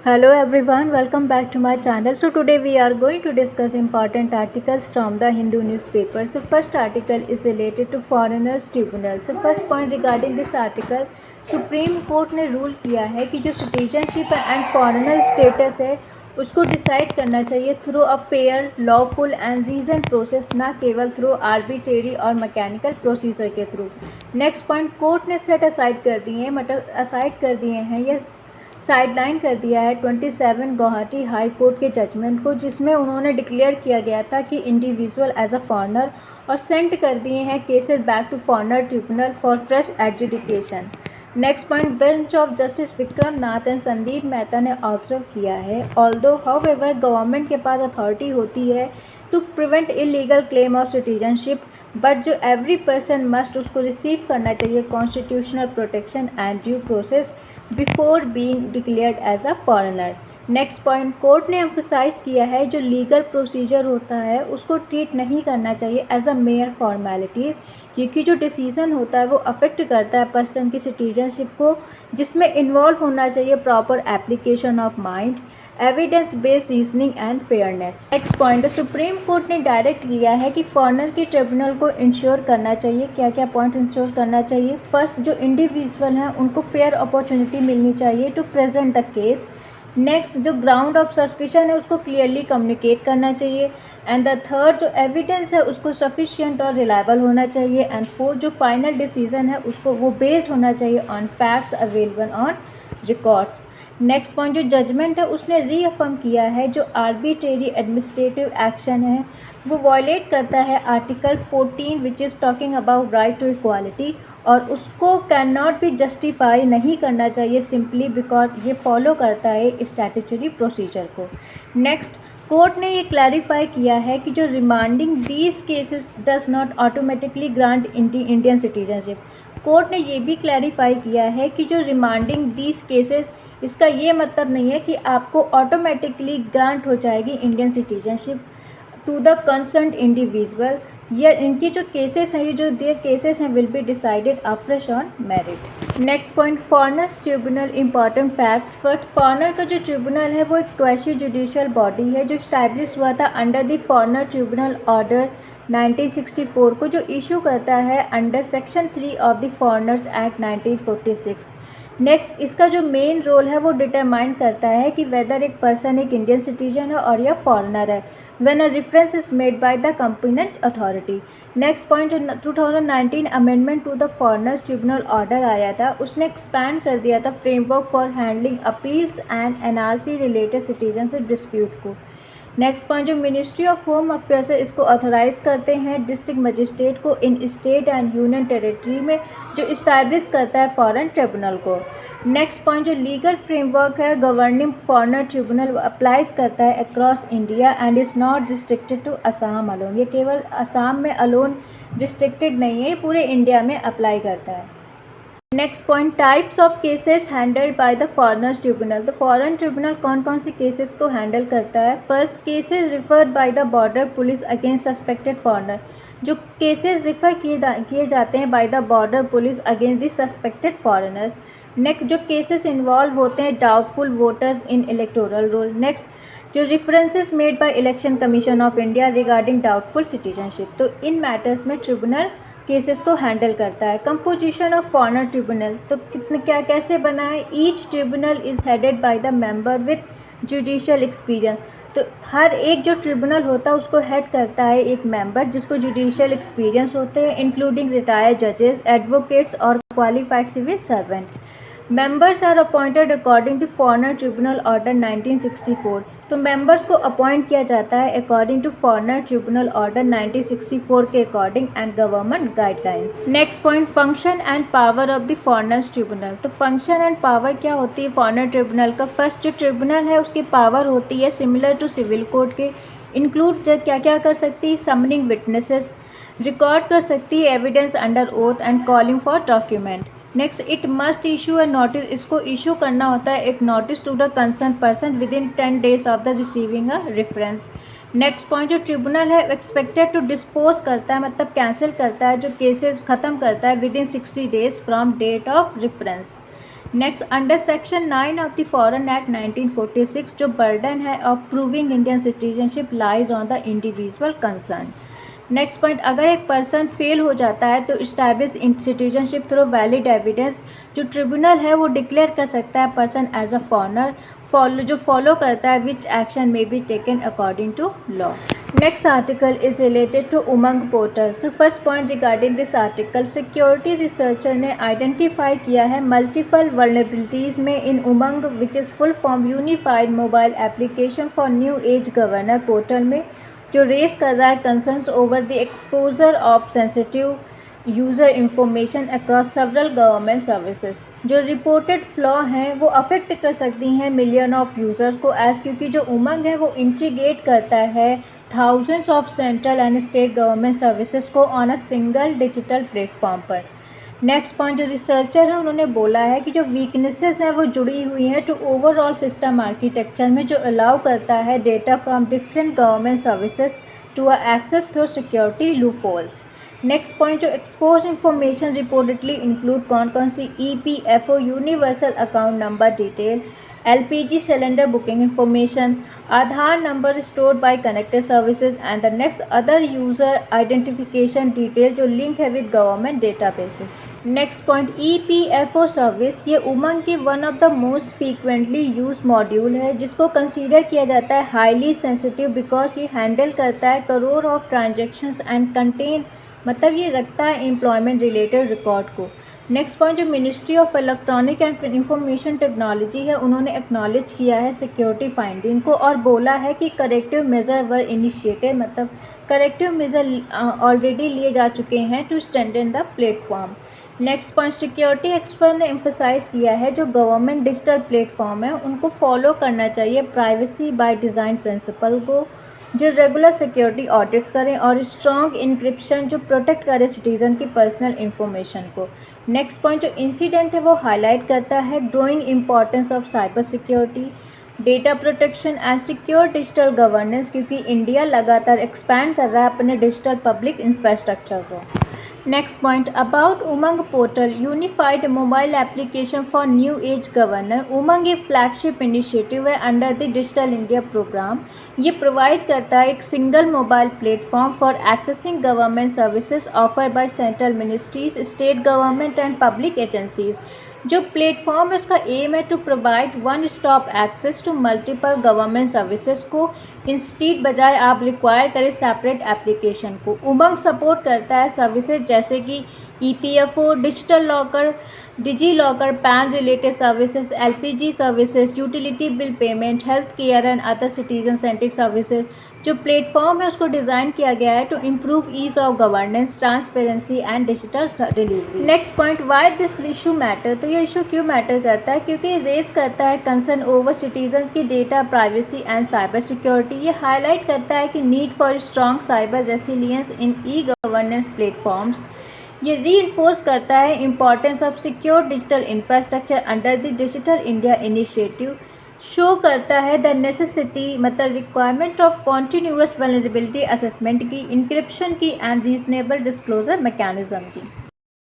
Hello everyone, welcome back to my channel. So today we are going to discuss important articles from the Hindu newspaper. So first article is related to foreigners tribunal. So first point regarding this article, supreme court ने rule किया है कि जो citizenship and foreigner status है उसको decide करना चाहिए through a fair lawful and reason process, ना केवल थ्रू आर्बिट्रेरी और मैकेनिकल प्रोसीजर के थ्रू। नेक्स्ट पॉइंट, कोर्ट ने सेट असाइड कर दिए हैं, मतलब असाइड कर दिए हैं, यह साइडलाइन कर दिया है 27 गुवाहाटी हाई कोर्ट के जजमेंट को, जिसमें उन्होंने डिक्लेयर किया गया था कि इंडिविजुअल एज अ फॉरेनर, और सेंड कर दिए हैं cases back to foreigner tribunal for fresh adjudication. Next point, bench of justice Vikram Nath and Sandeep Mehta ने ऑब्जर्व किया है, ऑल्दो हाउएवर गवर्नमेंट के पास अथॉरिटी होती है to prevent illegal claim of citizenship, but जो एवरी पर्सन मस्ट उसको रिसीव करना चाहिए constitutional protection and due process before being declared as a foreigner. Next point, court ने एम्फसाइज किया है जो लीगल प्रोसीजर होता है उसको ट्रीट नहीं करना चाहिए एज अ मेयर फॉर्मेलिटीज़, क्योंकि जो डिसीज़न होता है वो अफेक्ट करता है पर्सन की सिटीजनशिप को, जिसमें इन्वॉल्व होना चाहिए proper application of mind, evidence based reasoning and fairness. Next point, supreme court ने डायरेक्ट किया है कि फॉरेनर की ट्रिब्यूनल को इंश्योर करना चाहिए। क्या क्या पॉइंट इंश्योर करना चाहिए? फर्स्ट, जो इंडिविजुअल हैं उनको फेयर अपॉर्चुनिटी मिलनी चाहिए to present the case. Next, जो ग्राउंड ऑफ सस्पिशन है उसको क्लियरली कम्युनिकेट करना चाहिए। एंड द थर्ड, जो एविडेंस है उसको सफिशिएंट और रिलायबल होना चाहिए। एंड फोर्थ, जो फाइनल डिसीजन है उसको वो बेस्ड होना चाहिए on facts available on records. Next point, जो जजमेंट है उसने रीअफर्म किया है जो आर्बिट्रेरी एडमिनिस्ट्रेटिव एक्शन है वो वॉयलेट करता है article 14 which is talking about right to equality, और उसको कैन नॉट बी जस्टिफाई नहीं करना चाहिए सिंपली बिकॉज ये फॉलो करता है स्टैट्यूटरी प्रोसीजर को। नेक्स्ट, कोर्ट ने ये क्लैरिफाई किया है कि जो remanding these cases does not automatically grant Indian citizenship. Court ने ये भी क्लैरिफाई किया है कि जो रिमांडिंग दीज केसेस, इसका ये मतलब नहीं है कि आपको ऑटोमेटिकली ग्रांट हो जाएगी Indian citizenship to the concerned individual. ये इनकी जो केसेस हैं, ये जो देयर केसेस हैं will be decided afresh on merit. Next point, foreigners tribunal important facts. First, foreigner का जो ट्रिब्यूनल है वो एक क्वासी जुडिशियल बॉडी है जो इस्टेब्लिश हुआ था under the foreigner tribunal order 1964 को, जो इशू करता है under section 3 of the foreigners act 1946। Next, इसका जो मेन रोल है वो डिटरमाइन करता है कि वेदर एक पर्सन एक इंडियन सिटीजन है और या फॉरेनर है when a reference is made by the competent authority. Next point, जो 2019 amendment to the foreigners tribunal order आया था उसने एक्सपैंड कर दिया था framework for handling appeals and NRC related citizenship dispute को। नेक्स्ट पॉइंट, जो मिनिस्ट्री ऑफ होम अफेयर्स है इसको ऑथराइज़ करते हैं डिस्ट्रिक्ट मजिस्ट्रेट को in state and union territory में, जो इस्टेब्लिश करता है फॉरेन ट्रिब्यूनल को। नेक्स्ट पॉइंट, जो लीगल फ्रेमवर्क है गवर्निंग फॉरेनर ट्रिब्यूनल अप्लाइज करता है across India and is not restricted to Assam alone. ये केवल असम में अलोन रिस्ट्रिक्टेड नहीं है, ये पूरे इंडिया में अप्लाई करता है। Next point, types of cases handled by the foreigners tribunal. तो फॉरेन ट्रिब्यूनल कौन कौन से केसेस को हैंडल करता है? First, cases referred by the border police against suspected foreigner. जो केसेस रिफ़र किए जाते हैं by the border police against the suspected foreigners. Next, जो केसेस इन्वॉल्व होते हैं doubtful voters in electoral roll. Next, जो references made by election commission of India regarding doubtful citizenship. तो इन matters में ट्रिब्यूनल केसेस को हैंडल करता है। Composition of foreigner tribunal, तो कितने क्या कैसे बना है? Each tribunal is headed by the member with judicial experience. तो हर एक जो ट्रिब्यूनल होता है उसको हेड करता है एक मेंबर जिसको जुडिशियल एक्सपीरियंस होते हैं, इंक्लूडिंग रिटायर्ड जजेस, एडवोकेट्स और qualified civil servant. Members are appointed according to foreigner tribunal order 1964। तो मेंबर्स को अपॉइंट किया जाता है according to foreigner tribunal order 1964 के according and government guidelines. Next point, function and power of the foreigners tribunal. तो function and power क्या होती है फॉरेनर ट्रिब्यूनल का? फर्स्ट, जो ट्रिब्यूनल है उसकी पावर होती है सिमिलर टू सिविल कोर्ट के, इंक्लूड क्या क्या कर सकती है? समनिंग विटनेसेस, रिकॉर्ड कर सकती है evidence under oath and calling for document. Next, it must issue a notice. इसको इशू करना होता है एक notice to the concern person within 10 days of the receiving a reference. Next point, जो tribunal है एक्सपेक्टेड टू डिस्पोज करता है, मतलब कैंसिल करता है जो केसेस ख़त्म करता है within 60 days from date of reference. Next, under section 9 of the foreign act 1946 जो बर्डन है of proving Indian citizenship lies on the individual concern. Next point, अगर एक पर्सन फेल हो जाता है तो establish citizenship through valid evidence जो tribunal है वो डिक्लेयर कर सकता है पर्सन एज अ फॉरनर जो फॉलो करता है which action may be taken according to law. Next article is related to Umang portal. So first point regarding this article, security researcher ने आइडेंटिफाई किया है मल्टीपल वल्नरेबिलिटीज़ में in Umang which is full form unified mobile application for new age governor portal में, जो raise कर रहा है concerns over the exposure of sensitive user information across several government services. जो रिपोर्टेड फ्लॉ हैं वो अफेक्ट कर सकती हैं मिलियन ऑफ यूज़र्स को क्योंकि जो उमंग है वो इंटीग्रेट करता है thousands of central and state government services को on a single digital platform पर। नेक्स्ट पॉइंट, जो रिसर्चर है उन्होंने बोला है कि जो वीकनेसेस हैं वो जुड़ी हुई हैं टू ओवरऑल सिस्टम आर्किटेक्चर में, जो अलाउ करता है data from different government services to access through security loopholes. Next point, जो एक्सपोज इंफॉर्मेशन रिपोर्टेडली इंक्लूड कौन कौन सी, EPFO universal account number detail, LPG cylinder booking information, Aadhaar number stored by connected services and the next other user identification detail जो link है with government databases. Next point, EPFO service ये उमंग की one of the most frequently use module है जिसको consider किया जाता है highly sensitive because ये हैंडल करता है crore of transactions and contain मतलब ये रखता है एम्प्लॉयमेंट रिलेटेड रिकॉर्ड को। नेक्स्ट पॉइंट, जो ministry of electronic and information technology है उन्होंने एक्नॉलेज किया है सिक्योरिटी फाइंडिंग को और बोला है कि करेक्टिव मेजर वर इनिशिएटेड मतलब करेक्टिव मेजर ऑलरेडी लिए जा चुके हैं to strengthen the platform. Next point, security expert ने एम्फोसाइज किया है जो गवर्नमेंट डिजिटल प्लेटफॉर्म है उनको फॉलो करना चाहिए प्राइवेसी बाय डिज़ाइन प्रिंसिपल को, जो रेगुलर सिक्योरिटी ऑडिट्स करें और स्ट्रॉन्ग इंक्रिप्शन जो प्रोटेक्ट करे सिटीज़न की पर्सनल इंफॉर्मेशन को। नेक्स्ट पॉइंट, जो इंसिडेंट है वो हाईलाइट करता है growing importance of cyber security, data protection and secure digital governance क्योंकि इंडिया लगातार एक्सपैंड कर रहा है अपने डिजिटल पब्लिक इंफ्रास्ट्रक्चर को। Next point, about Umang portal unified mobile application for new age governor. Umang एक फ्लैगशिप इनिशिएटिव है under the digital India programme. ये प्रोवाइड करता है एक single mobile platform for accessing government services offered by central ministries, state government and public agencies. जो platform है उसका aim है to provide one stop access to multiple government services को instead बजाय आप रिक्वायर करें सेपरेट एप्लीकेशन को। उमंग support करता है सर्विसेज जैसे कि EPFO, digital locker, DigiLocker, PAN related services, LPG services, utility bill payment, health care and other citizen centric services. जो प्लेटफॉर्म है उसको डिज़ाइन किया गया है to improve ease of governance, transparency and digital delivery. Next point, why this issue matter. तो ये issue क्यों matter करता है, क्योंकि रेज करता है कंसर्न ओवर सिटीजन की data privacy and cyber security. ये हाईलाइट करता है कि need for strong cyber resilience in governance platforms. ये रीइंफोर्स करता है importance of secure digital infrastructure under the digital India initiative. Show करता है द नेसेसिटी मतलब requirement of continuous vulnerability assessment की, इंक्रिप्शन की एंड रीजनेबल डिस्क्लोजर मैकेनिज्म की।